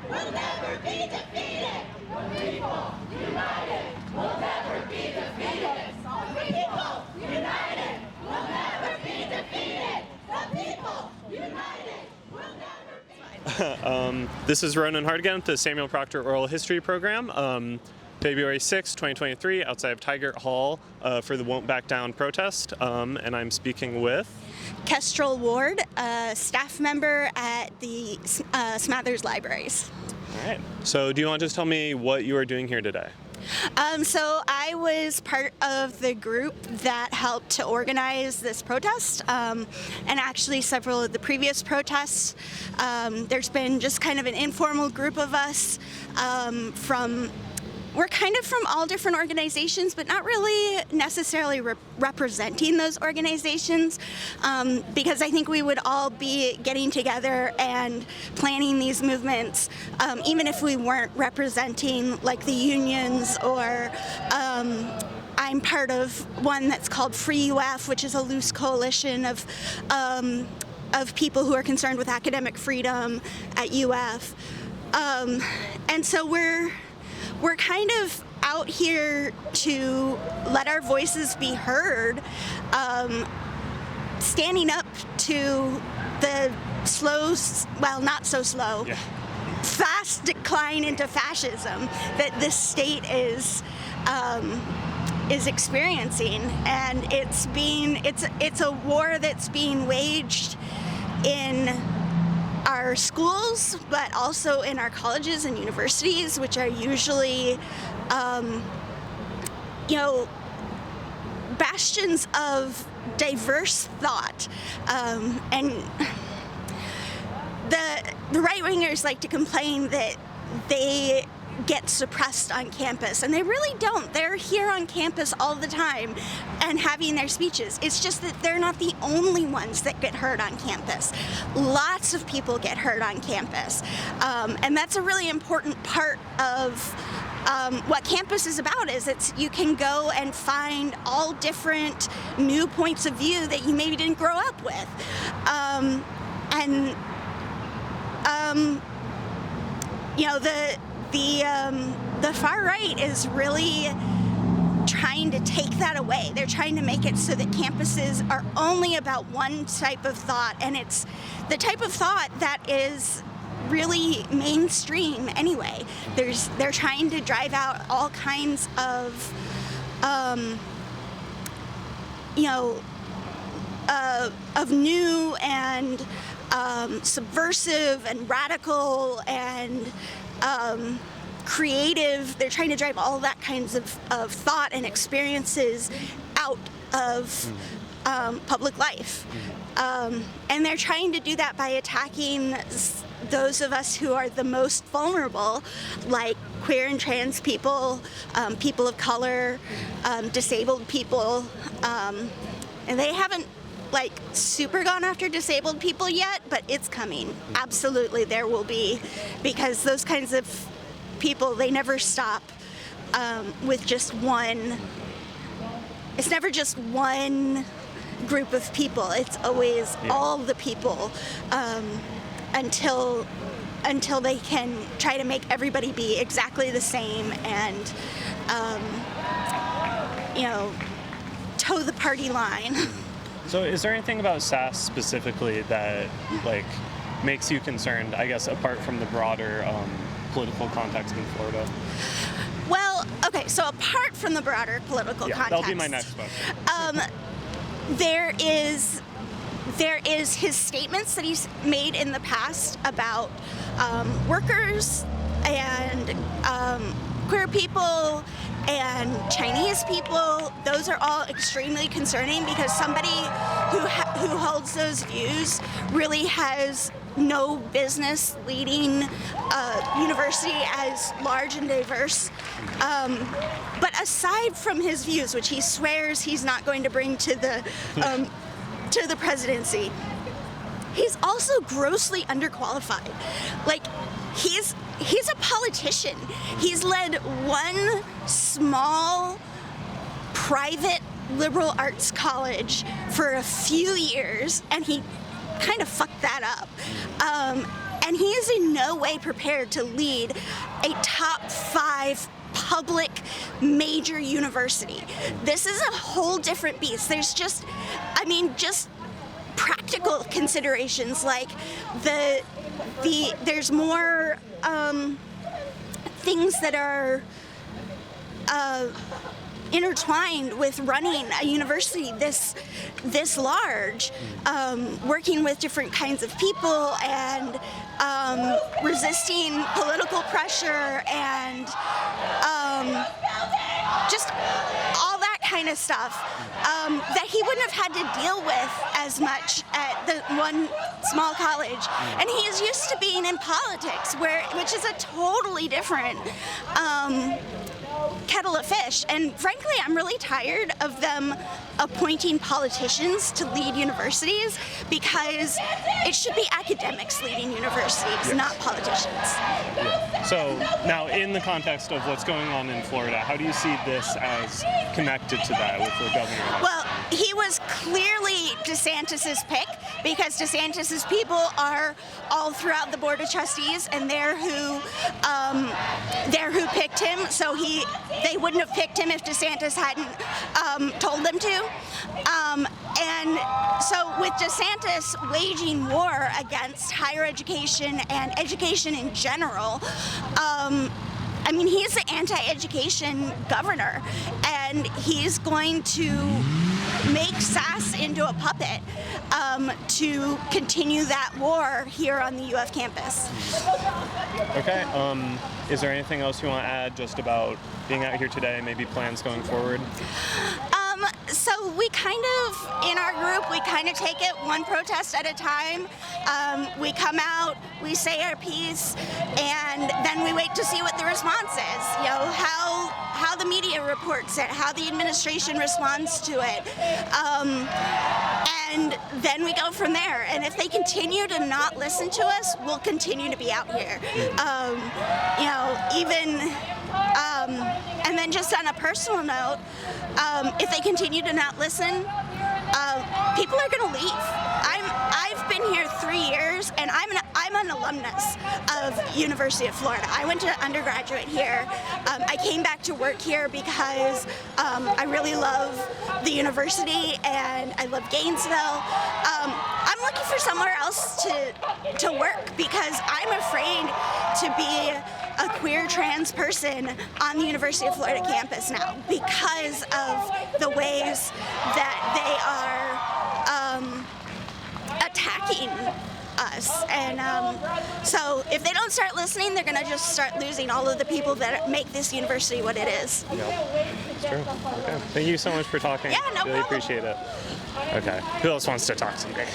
will never be defeated. The people united will never be defeated. The people united will never be defeated. The people united will never be defeated. This is Ronan Hart again with the Samuel Proctor Oral History Program. February 6, 2023, outside of Tigert Hall for the Won't Back Down protest, and I'm speaking with Kestrel Ward, a staff member at the Smathers Libraries. All right. So do you want to just tell me what you are doing here today? So I was part of the group that helped to organize this protest, and actually several of the previous protests. There's been just kind of an informal group of us we're kind of from all different organizations, but not really necessarily representing those organizations, because I think we would all be getting together and planning these movements, even if we weren't representing like the unions or I'm part of one that's called Free UF, which is a loose coalition of people who are concerned with academic freedom at UF. And so we're kind of out here to let our voices be heard, standing up to the not so slow, fast decline into fascism that this state is experiencing, and it's a war that's being waged in our schools, but also in our colleges and universities, which are usually, bastions of diverse thought. And the right-wingers like to complain that they get suppressed on campus, and they really don't. They're here on campus all the time and having their speeches. It's just that they're not the only ones that get heard on campus. Lots of people get heard on campus, and that's a really important part of what campus is about. Is you can go and find all different new points of view that you maybe didn't grow up with, the far right is really trying to take that away. They're trying to make it so that campuses are only about one type of thought, and it's the type of thought that is really mainstream anyway. They're trying to drive out all kinds of new and subversive and radical and creative. They're trying to drive all that kinds of thought and experiences out of public life. And they're trying to do that by attacking those of us who are the most vulnerable, like queer and trans people, people of color, disabled people. And they haven't super gone after disabled people yet, but it's coming. Absolutely there will be, because those kinds of people, they never stop with just one. It's never just one group of people. It's always all the people, until they can try to make everybody be exactly the same and toe the party line. So is there anything about Sasse specifically that makes you concerned, I guess, apart from the broader political context in Florida? Well, okay, so apart from the broader political context, that'll be my next question. There is his statements that he's made in the past about workers and queer people and Chinese people. Those are all extremely concerning, because somebody who holds those views really has no business leading a university as large and diverse. But aside from his views, which he swears he's not going to bring to the presidency, he's also grossly underqualified. He's a politician. He's led one small private liberal arts college for a few years, and he kind of fucked that up. and he is in no way prepared to lead a top 5 public major university. This is a whole different beast. There's just practical considerations, like there's more things that are intertwined with running a university this large, working with different kinds of people and resisting political pressure and just all that kind of stuff that he wouldn't have had to deal with as much at the one small college. And he is used to being in politics, which is a totally different kettle of fish. And frankly, I'm really tired of them appointing politicians to lead universities, because it should be academics leading universities, not politicians. Yeah. So now, in the context of what's going on in Florida, how do you see this as connected to that with the governor? Well, he was clearly DeSantis's pick, because DeSantis's people are all throughout the Board of Trustees, and they're who picked him. So they wouldn't have picked him if DeSantis hadn't told them to. And so with DeSantis waging war against higher education and education in general, he's the anti-education governor, and he's going to make Sasse into a puppet to continue that war here on the UF campus. Okay. Is there anything else you want to add just about being out here today, maybe plans going forward? So we in our group, we take it one protest at a time. We come out, we say our piece, and then we wait to see what the response is. How the media reports it, how the administration responds to it. And then we go from there. And if they continue to not listen to us, we'll continue to be out here. And then just on a personal note, if they continue to not listen, people are going to leave. I've been here 3 years, and I'm an alumnus of University of Florida. I went to undergraduate here. I came back to work here because I really love the university and I love Gainesville. I'm looking for somewhere else to work, because I'm afraid to be a queer trans person on the University of Florida campus now, because of the ways that they are attacking us. And so if they don't start listening, they're going to just start losing all of the people that make this university what it is. Yep. It's true. Okay. Thank you so much for talking. Yeah, no really problem. Appreciate it. Okay. Who else wants to talk someday?